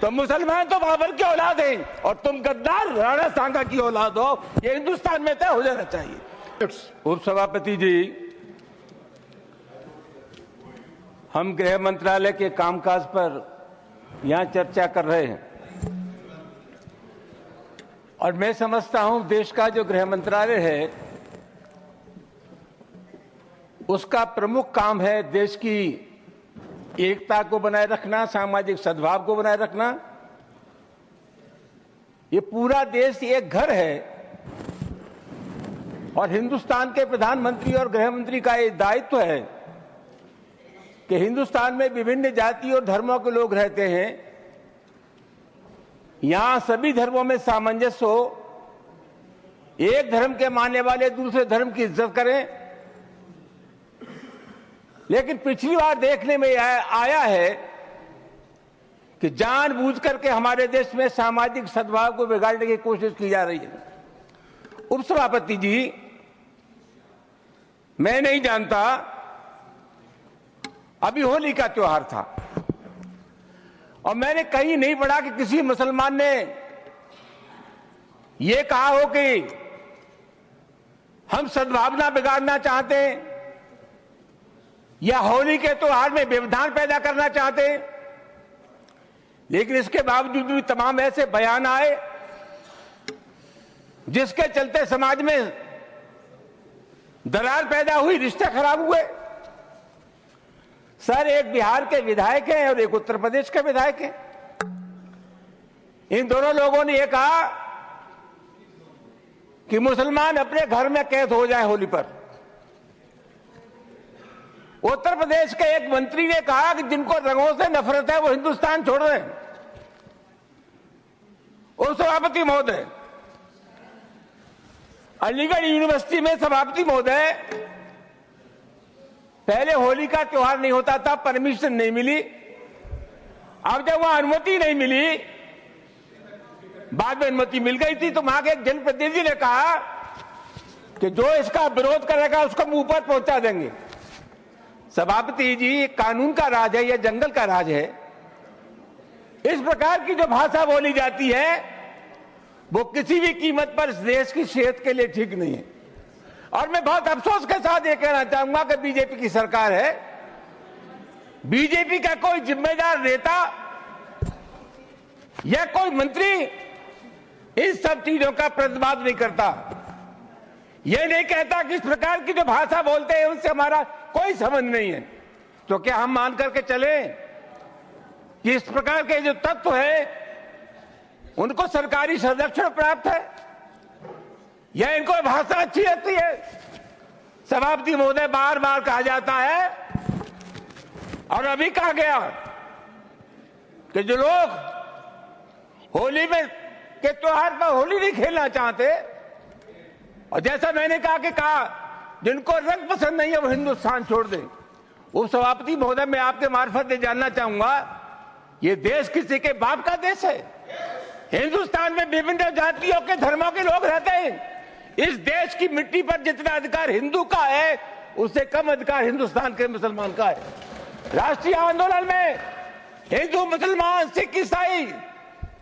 तो मुसलमान तो बाबर की औलाद हैं और तुम गद्दार राणा सांगा की औलाद हो। ये हिंदुस्तान में तय हो जाना चाहिए। उपसभापति जी, हम गृह मंत्रालय के कामकाज पर यहां चर्चा कर रहे हैं और मैं समझता हूं देश का जो गृह मंत्रालय है उसका प्रमुख काम है देश की एकता को बनाए रखना, सामाजिक सद्भाव को बनाए रखना। ये पूरा देश एक घर है और हिंदुस्तान के प्रधानमंत्री और गृह मंत्री का ये दायित्व है कि हिंदुस्तान में विभिन्न जाति और धर्मों के लोग रहते हैं, यहां सभी धर्मों में सामंजस्य हो, एक धर्म के मानने वाले दूसरे धर्म की इज्जत करें। लेकिन पिछली बार देखने में आया है कि जानबूझ करके हमारे देश में सामाजिक सद्भाव को बिगाड़ने की कोशिश की जा रही है। उपसभापति जी, मैं नहीं जानता, अभी होली का त्योहार था और मैंने कहीं नहीं पढ़ा कि किसी मुसलमान ने यह कहा हो कि हम सद्भावना बिगाड़ना चाहते हैं या होली के त्योहार में व्यवधान पैदा करना चाहते हैं। लेकिन इसके बावजूद भी तमाम ऐसे बयान आए जिसके चलते समाज में दरार पैदा हुई, रिश्ते खराब हुए। सर, एक बिहार के विधायक हैं और एक उत्तर प्रदेश के विधायक हैं। इन दोनों लोगों ने यह कहा कि मुसलमान अपने घर में कैद हो जाए होली पर। उत्तर प्रदेश के एक मंत्री ने कहा कि जिनको रंगों से नफरत है वो हिंदुस्तान छोड़ रहे हैं। उपसभापति महोदय, अलीगढ़ यूनिवर्सिटी में सभापति महोदय, पहले होली का त्योहार नहीं होता था, परमिशन नहीं मिली। अब जब वहां अनुमति नहीं मिली, बाद में अनुमति मिल गई थी, तो वहां के एक जनप्रतिनिधि ने कहा कि जो इसका विरोध करेगा उसको मुंह पर पहुंचा देंगे। सभापति जी, कानून का राज है या जंगल का राज है? इस प्रकार की जो भाषा बोली जाती है वो किसी भी कीमत पर इस देश की सेहत के लिए ठीक नहीं है। और मैं बहुत अफसोस के साथ ये कहना चाहूंगा कि बीजेपी की सरकार है, बीजेपी का कोई जिम्मेदार नेता या कोई मंत्री इन सब चीजों का प्रतिवाद नहीं करता। यह नहीं कहता कि इस प्रकार की जो भाषा बोलते हैं उनसे हमारा कोई संबंध नहीं है। तो क्या हम मान करके चले कि इस प्रकार के जो तत्व है उनको सरकारी संरक्षण प्राप्त है या इनको भाषा अच्छी लगती है? सभापति महोदय, बार बार कहा जाता है और अभी कहा गया कि जो लोग होली में के त्योहार पर होली नहीं खेलना चाहते, और जैसा मैंने कहा जिनको रंग पसंद नहीं है वो हिंदुस्तान छोड़ दें। उपसभापति महोदय, मैं आपके मार्फत से जानना चाहूंगा, ये देश किसी के बाप का देश है? हिंदुस्तान में विभिन्न जातियों के धर्मों के लोग रहते हैं। इस देश की मिट्टी पर जितना अधिकार हिंदू का है उससे कम अधिकार हिंदुस्तान के मुसलमान का है। राष्ट्रीय आंदोलन में हिंदू, मुसलमान, सिख, ईसाई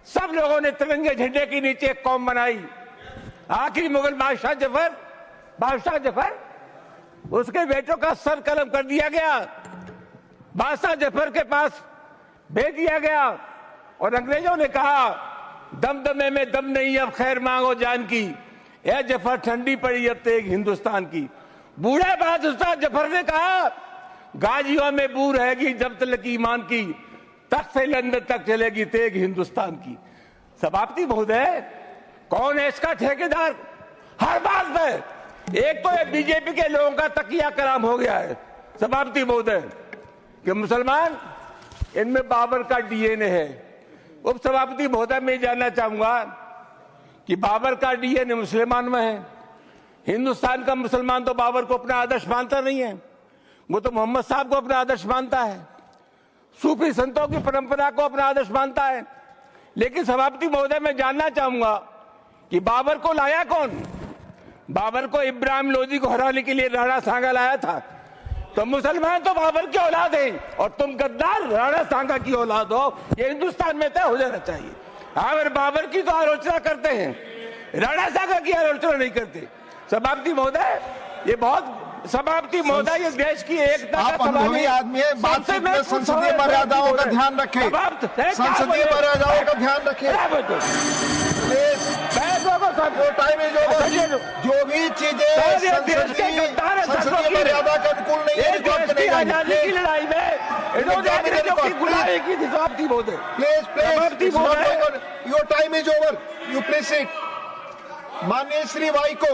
सब लोगों ने तिरंगे झंडे के नीचे एक कौम बनाई। आखिरी मुगल बादशाह जफर, उसके बेटों का सर कलम कर दिया गया, बादशाह जफर के पास भेज दिया गया और अंग्रेजों ने कहा दमदमे में दम नहीं, अब खैर मांगो जान की, यह जफर ठंडी पड़ी अब तेग हिंदुस्तान की। बूढ़े बादशाह जफर ने कहा गाजियों में बू रहेगी जब तक ईमान की, तख्त से लंदन तक चलेगी तेग हिंदुस्तान की। सभापति महोदय, कौन है इसका ठेकेदार? हर बात में एक तो ये बीजेपी के लोगों का तकिया कलाम हो गया है सभापति महोदय कि मुसलमान, इनमें बाबर का डीएनए है। उपसभापति महोदय, मैं जानना चाहूंगा कि बाबर का डीएनए मुसलमान में है। हिंदुस्तान का मुसलमान तो बाबर को अपना आदर्श मानता नहीं है, वो तो मोहम्मद साहब को अपना आदर्श मानता है, सूफी संतों की परंपरा को अपना आदर्श मानता है। लेकिन सभापति महोदय, मैं जानना चाहूंगा कि बाबर को लाया कौन? बाबर को इब्राहिम लोदी को हराने के लिए राणा सांगा लाया था। तो मुसलमान तो बाबर की औलाद हैं और तुम गद्दार राणा सांगा की औलाद हो, ये हिंदुस्तान में तय हो जाना चाहिए। अगर बाबर की तो आलोचना करते हैं, राणा सांगा की आलोचना नहीं करते। सभापति महोदय, ये बहुत सभापति महोदय, ये देश की एकता का अनुभवी आदमी है, बातचीत में संसदीय मर्यादाओं का ध्यान रखें, संसदीय मर्यादाओं का ध्यान रखें। वो टाइम इज ओवर। जो भी चीजें संसदीय मर्यादा के अनुकूल नहीं है, आजादी की लड़ाई में इन्होंने गुलामी की थी। सभापति महोदय, please, your time is over, you please sit. माननीय श्री वाई को